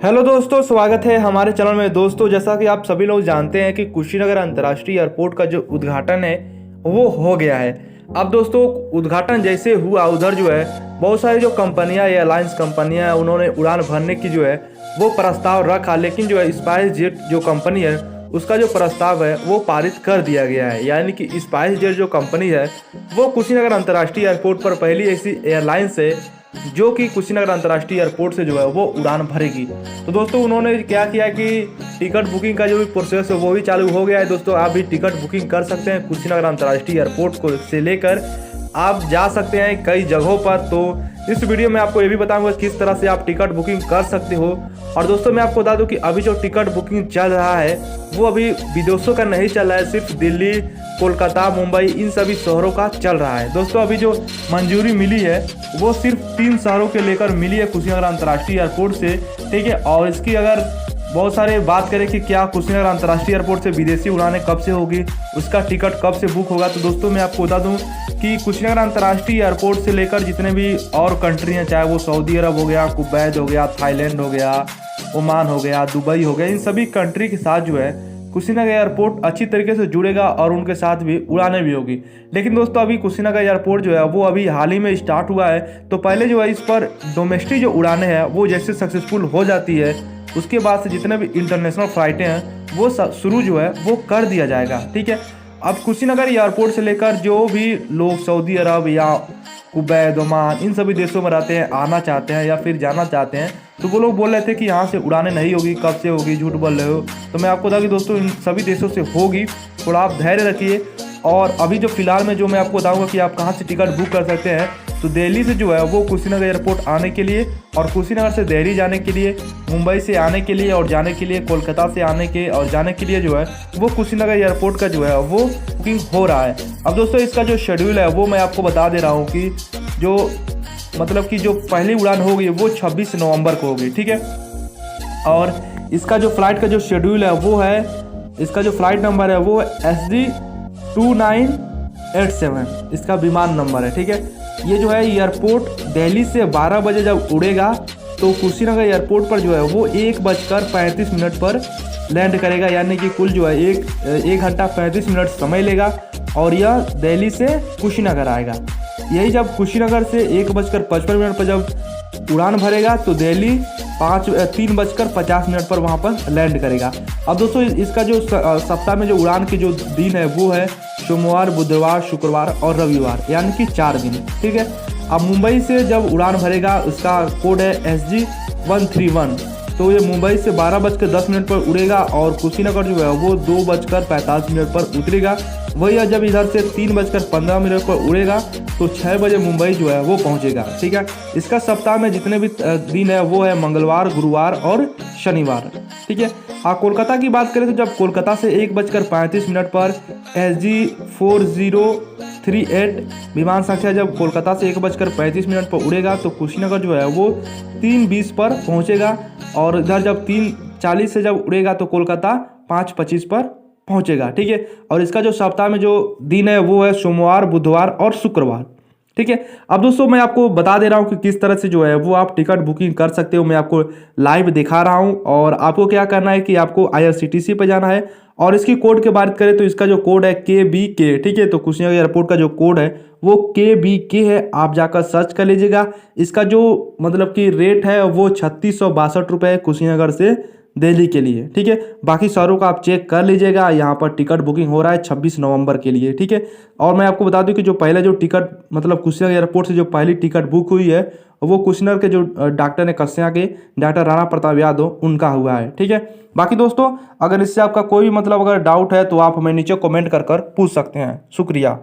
Hello दोस्तों, स्वागत है हमारे चैनल में। दोस्तों, जैसा कि आप सभी लोग जानते हैं कि कुशीनगर अंतर्राष्ट्रीय एयरपोर्ट का जो उद्घाटन है वो हो गया है। अब दोस्तों, उद्घाटन जैसे हुआ उधर जो है बहुत सारी जो कंपनियां, एयरलाइंस कंपनियां हैं, उन्होंने उड़ान भरने की जो है वो प्रस्ताव रखा। लेकिन जो है स्पाइस जेट जो कंपनी है उसका जो प्रस्ताव है वो पारित कर दिया गया है। यानी कि स्पाइस जेट जो कंपनी है वो कुशीनगर अंतर्राष्ट्रीय एयरपोर्ट पर पहली ऐसी एयरलाइंस है जो कि कुशीनगर अंतर्राष्ट्रीय एयरपोर्ट से जो है वो उड़ान भरेगी। तो दोस्तों, उन्होंने क्या किया कि टिकट बुकिंग का जो भी प्रोसेस है वो भी चालू हो गया है। दोस्तों, आप भी टिकट बुकिंग कर सकते हैं कुशीनगर अंतर्राष्ट्रीय एयरपोर्ट को से लेकर आप जा सकते हैं कई जगहों पर। तो इस वीडियो में आपको ये भी बताऊंगा किस तरह से आप टिकट बुकिंग कर सकते हो। और दोस्तों, मैं आपको बता दूं कि अभी जो टिकट बुकिंग चल रहा है वो अभी विदेशों का नहीं चल रहा है, सिर्फ दिल्ली, कोलकाता, मुंबई इन सभी शहरों का चल रहा है। दोस्तों, अभी जो मंजूरी मिली है वो सिर्फ 3 शहरों के लेकर मिली है कुशीनगर अंतर्राष्ट्रीय एयरपोर्ट से, ठीक है। और इसकी अगर बहुत सारे बात करें कि क्या कुशीनगर अंतर्राष्ट्रीय एयरपोर्ट से विदेशी उड़ानें कब से होगी, उसका टिकट कब से बुक होगा, तो दोस्तों मैं आपको बता दूं कि कुशीनगर अंतर्राष्ट्रीय एयरपोर्ट से लेकर जितने भी और कंट्री हैं, चाहे वो सऊदी अरब हो गया, कुवैत हो गया, थाईलैंड हो गया, ओमान हो गया, दुबई हो गया, इन सभी कंट्री के साथ जो है कुशीनगर एयरपोर्ट अच्छी तरीके से जुड़ेगा और उनके साथ भी उड़ानें भी होगी। लेकिन दोस्तों, अभी कुशीनगर एयरपोर्ट जो है वो अभी हाल ही में स्टार्ट हुआ है। तो पहले जो है इस पर डोमेस्टिक जो उड़ानें हैं वो जैसे सक्सेसफुल हो जाती है उसके बाद से जितने भी इंटरनेशनल फ्लाइटें हैं वो शुरू जो है वो कर दिया जाएगा, ठीक है। अब कुशीनगर एयरपोर्ट से लेकर जो भी लोग सऊदी अरब या कुवैत, ओमान इन सभी देशों में रहते हैं, आना चाहते हैं या फिर जाना चाहते हैं, तो वो लोग बोल रहे थे कि यहाँ से उड़ानें नहीं होगी, कब से होगी, झूठ बोल रहे हो। तो मैं आपको बता कि दोस्तों इन सभी देशों से होगी, थोड़ा आप धैर्य रखिए। और अभी जो फिलहाल में जो मैं आपको बताऊंगा कि आप कहाँ से टिकट बुक कर सकते हैं, तो दिल्ली से जो है वो कुशीनगर एयरपोर्ट आने के लिए, और कुशीनगर से दिल्ली जाने के लिए, मुंबई से आने के लिए और जाने के लिए, कोलकाता से आने के और जाने के लिए जो है वो कुशीनगर एयरपोर्ट का जो है वो बुकिंग हो रहा है। अब दोस्तों, इसका जो शेड्यूल है वो मैं आपको बता दे रहा हूँ कि जो मतलब कि जो पहली उड़ान होगी वो 26 नवंबर को होगी, ठीक है। और इसका जो फ्लाइट का जो शेड्यूल है वो है, इसका जो फ्लाइट नंबर है वो SG2987 इसका विमान नंबर है, ठीक है। ये जो है एयरपोर्ट दिल्ली से 12 बजे जब उड़ेगा तो कुशीनगर एयरपोर्ट पर जो है वो 1:35 पर लैंड करेगा। यानी कि कुल जो है 1 घंटा 35 मिनट समय लेगा और यह दिल्ली से कुशीनगर आएगा। यही जब कुशीनगर से 1:55 पर जब उड़ान भरेगा तो दिल्ली 3:50 पर वहाँ पर लैंड करेगा। अब दोस्तों, इसका जो सप्ताह में जो उड़ान की जो दिन है वो है सोमवार, बुधवार, शुक्रवार और रविवार, यानी कि 4 दिन, ठीक है। अब मुंबई से जब उड़ान भरेगा उसका कोड है SG131। तो ये मुंबई से 12:10 पर उड़ेगा और कुशीनगर जो है वो 2:45 पर उतरेगा। वही जब इधर से 3:15 पर उड़ेगा तो 6 बजे मुंबई जो है वो पहुंचेगा, ठीक है। इसका सप्ताह में जितने भी दिन है वो है मंगलवार, गुरुवार और शनिवार, ठीक है। कोलकाता की बात करें तो जब कोलकाता से 1:35 पर SG4038 विमान संख्या जब कोलकाता से 1:35 पर उड़ेगा तो कुशीनगर जो है वो 3:20 पर पहुंचेगा। और इधर जब 3:40 से जब उड़ेगा तो कोलकाता 5:25 पर पहुंचेगा, ठीक है। और इसका जो सप्ताह में जो दिन है वो है सोमवार, बुधवार और शुक्रवार, ठीक है। अब दोस्तों, मैं आपको बता दे रहा हूँ कि किस तरह से जो है वो आप टिकट बुकिंग कर सकते हो। मैं आपको लाइव दिखा रहा हूँ और आपको क्या करना है कि आपको IRCTC पे जाना है। और इसकी कोड की बात करें तो इसका जो कोड है KBK, ठीक है। तो कुशीनगर एयरपोर्ट का जो कोड है वो KBK है, आप जाकर सर्च कर लीजिएगा। इसका जो मतलब कि रेट है वो 3662 रुपये है कुशीनगर से दिल्ली के लिए, ठीक है। बाकी शहरों का आप चेक कर लीजिएगा। यहाँ पर टिकट बुकिंग हो रहा है 26 नवंबर के लिए, ठीक है। और मैं आपको बता दूं कि जो पहले जो टिकट मतलब कुशीनगर एयरपोर्ट से जो पहली टिकट बुक हुई है वो कुशीनगर के जो डॉक्टर ने कस्या के डॉक्टर राणा प्रताप यादव उनका हुआ है, ठीक है। बाकी दोस्तों, अगर इससे आपका कोई भी मतलब अगर डाउट है तो आप हमें नीचे कमेंट कर पूछ सकते हैं। शुक्रिया।